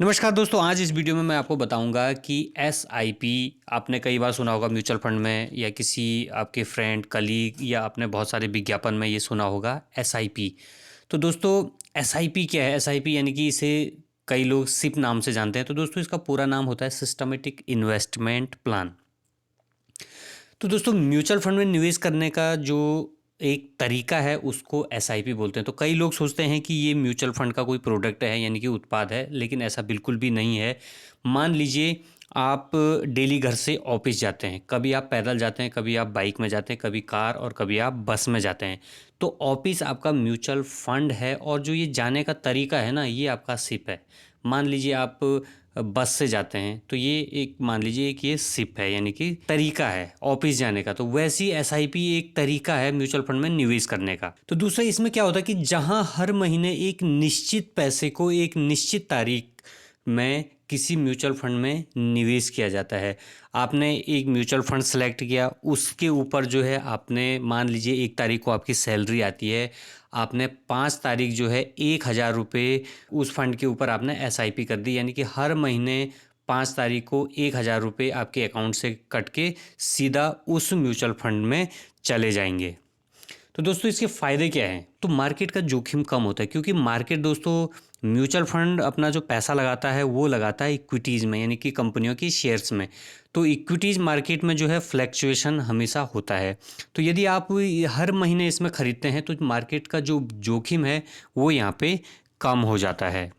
नमस्कार दोस्तों, आज इस वीडियो में मैं आपको बताऊंगा कि एसआईपी आपने कई बार सुना होगा म्यूचुअल फंड में, या किसी आपके फ्रेंड कलीग या आपने बहुत सारे विज्ञापन में ये सुना होगा एसआईपी। तो दोस्तों, एसआईपी क्या है? एसआईपी यानी कि इसे कई लोग सिप नाम से जानते हैं। तो दोस्तों, इसका पूरा नाम होता है सिस्टमेटिक इन्वेस्टमेंट प्लान। तो दोस्तों, म्यूचुअल फंड में निवेश करने का जो एक तरीका है उसको एसआईपी बोलते हैं। तो कई लोग सोचते हैं कि ये म्यूचुअल फंड का कोई प्रोडक्ट है, यानी कि उत्पाद है, लेकिन ऐसा बिल्कुल भी नहीं है। मान लीजिए आप डेली घर से ऑफिस जाते हैं, कभी आप पैदल जाते हैं, कभी आप बाइक में जाते हैं, कभी कार और कभी आप बस में जाते हैं। तो ऑफिस आपका म्यूचुअल फंड है, और जो ये जाने का तरीका है ना, ये आपका सिप है। मान लीजिए आप बस से जाते हैं, तो ये एक मान लीजिए कि ये सिप है, यानी कि तरीका है ऑफिस जाने का। तो वैसी एसआईपी एक तरीका है म्यूचुअल फंड में निवेश करने का। तो दूसरा, इसमें क्या होता है कि जहां हर महीने एक निश्चित पैसे को एक निश्चित तारीख में किसी म्यूचुअल फंड में निवेश किया जाता है। आपने एक म्यूचुअल फंड सेलेक्ट किया, उसके ऊपर जो है आपने मान लीजिए 1 तारीख को आपकी सैलरी आती है, आपने 5 तारीख जो है 1,000 रुपये उस फंड के ऊपर आपने एसआईपी कर दी, यानी कि हर महीने 5 तारीख को 1,000 रुपये आपके अकाउंट से कट के सीधा उस म्यूचुअल फंड में चले जाएंगे। तो दोस्तों, इसके फ़ायदे क्या हैं? तो मार्केट का जोखिम कम होता है, क्योंकि मार्केट दोस्तों, म्यूचुअल फंड अपना जो पैसा लगाता है वो लगाता है इक्विटीज़ में, यानी कि कंपनियों की शेयर्स में। तो इक्विटीज़ मार्केट में जो है फ्लैक्चुएशन हमेशा होता है। तो यदि आप हर महीने इसमें ख़रीदते हैं तो मार्केट का जो जोखिम है वो यहाँ पे कम हो जाता है।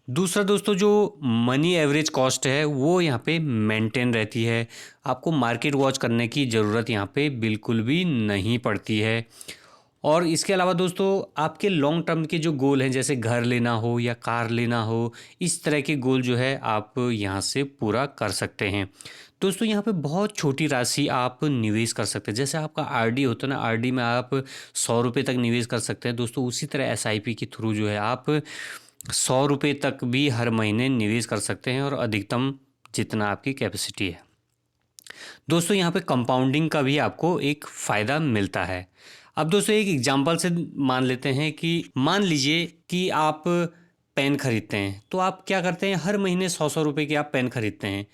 दूसरा दोस्तों, जो मनी एवरेज कॉस्ट है वो यहाँ पे मेंटेन रहती है। आपको मार्केट वॉच करने की ज़रूरत यहाँ पे बिल्कुल भी नहीं पड़ती है। और इसके अलावा दोस्तों, आपके लॉन्ग टर्म के जो गोल हैं, जैसे घर लेना हो या कार लेना हो, इस तरह के गोल जो है आप यहाँ से पूरा कर सकते हैं। दोस्तों, यहाँ पे बहुत छोटी राशि आप निवेश कर सकते हैं। जैसे आपका आरडी होता है ना, आरडी में आप 100 रुपये तक निवेश कर सकते हैं। दोस्तों, उसी तरह एसआईपी के थ्रू जो है आप 100 रुपये तक भी हर महीने निवेश कर सकते हैं, और अधिकतम जितना आपकी कैपेसिटी है। दोस्तों, यहाँ पे कंपाउंडिंग का भी आपको एक फ़ायदा मिलता है। अब दोस्तों, एक एग्जांपल से मान लेते हैं कि मान लीजिए कि आप पेन खरीदते हैं, तो आप क्या करते हैं, हर महीने 100-100 रुपये के आप पेन खरीदते हैं।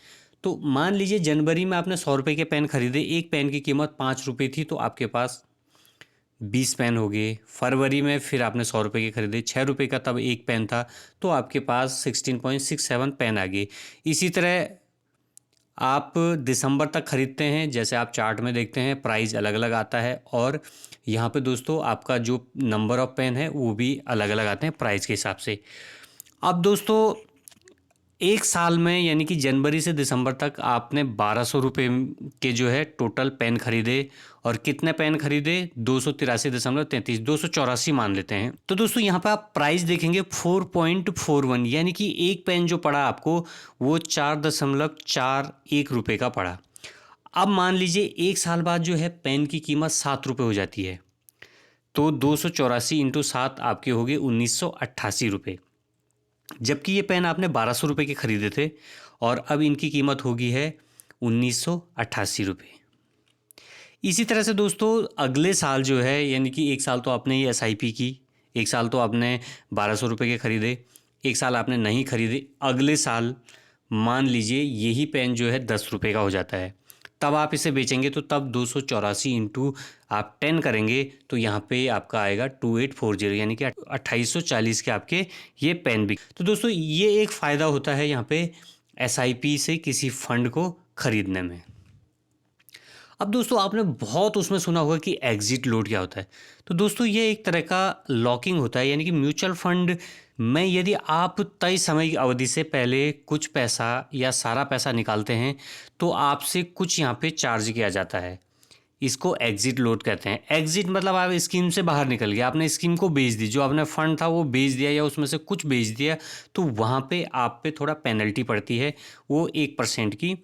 तो मान लीजिए जनवरी में आपने 100 रुपये के पेन खरीदे, एक पेन की कीमत 5 रुपये थी, तो आपके पास 20 पेन हो गए। फरवरी में फिर आपने 100 रुपये के खरीदे, 6 रुपये का तब एक पेन था, तो आपके पास 16.67 पेन आ गए। इसी तरह आप दिसंबर तक खरीदते हैं, जैसे आप चार्ट में देखते हैं प्राइस अलग अलग आता है, और यहाँ पे दोस्तों आपका जो नंबर ऑफ पेन है वो भी अलग अलग आते हैं प्राइस के हिसाब से। अब दोस्तों, एक साल में यानी कि जनवरी से दिसंबर तक आपने 1200 रुपये के जो है टोटल पेन खरीदे, और कितने पेन खरीदे, 283.33, 284 मान लेते हैं। तो दोस्तों, यहाँ पे आप प्राइस देखेंगे 4.41, यानी कि एक पेन जो पड़ा आपको वो 4.41 रुपये का पड़ा। अब मान लीजिए एक साल बाद जो है पेन की कीमत 7 रुपये हो जाती है, तो 284 इंटू 7 आपके हो गए 1988 रुपये। जबकि ये पेन आपने 1200 रुपये के खरीदे थे, और अब इनकी कीमत होगी है 1988 रुपये। इसी तरह से दोस्तों, अगले साल जो है, यानी कि एक साल तो आपने ये एसआईपी की, एक साल तो आपने 1200 रुपये के खरीदे, एक साल आपने नहीं खरीदे, अगले साल मान लीजिए यही पेन जो है 10 रुपये का हो जाता है, तब आप इसे बेचेंगे, तो तब 284 इंटू आप 10 करेंगे, तो यहाँ पे आपका आएगा 2840, यानी कि 2840 के आपके ये पेन बिक। तो दोस्तों, ये एक फ़ायदा होता है यहाँ पे एसआईपी से किसी फंड को खरीदने में। अब दोस्तों, आपने बहुत उसमें सुना होगा कि एग्जिट लोड क्या होता है। तो दोस्तों, ये एक तरह का लॉकिंग होता है, यानी कि म्यूचुअल फंड में यदि आप तय समय की अवधि से पहले कुछ पैसा या सारा पैसा निकालते हैं, तो आपसे कुछ यहाँ पे चार्ज किया जाता है। इसको एग्जिट लोड कहते हैं। एग्जिट मतलब आप स्कीम से बाहर निकल गए, आपने स्कीम को बेच दी, जो आपने फंड था वो बेच दिया या उसमें से कुछ बेच दिया, तो वहाँ पे आप पे थोड़ा पेनल्टी पड़ती है, वो 1% की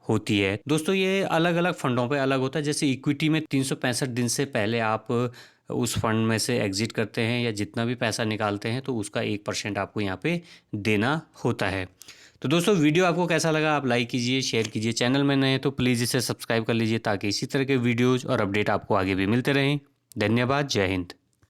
होती है। दोस्तों, ये अलग अलग फंडों पे अलग होता है। जैसे इक्विटी में 365 दिन से पहले आप उस फंड में से एग्जिट करते हैं या जितना भी पैसा निकालते हैं, तो उसका 1% आपको यहाँ पे देना होता है। तो दोस्तों, वीडियो आपको कैसा लगा, आप लाइक कीजिए, शेयर कीजिए। चैनल में नए हैं तो प्लीज़ इसे सब्सक्राइब कर लीजिए, ताकि इसी तरह के वीडियोज़ और अपडेट आपको आगे भी मिलते रहें। धन्यवाद। जय हिंद।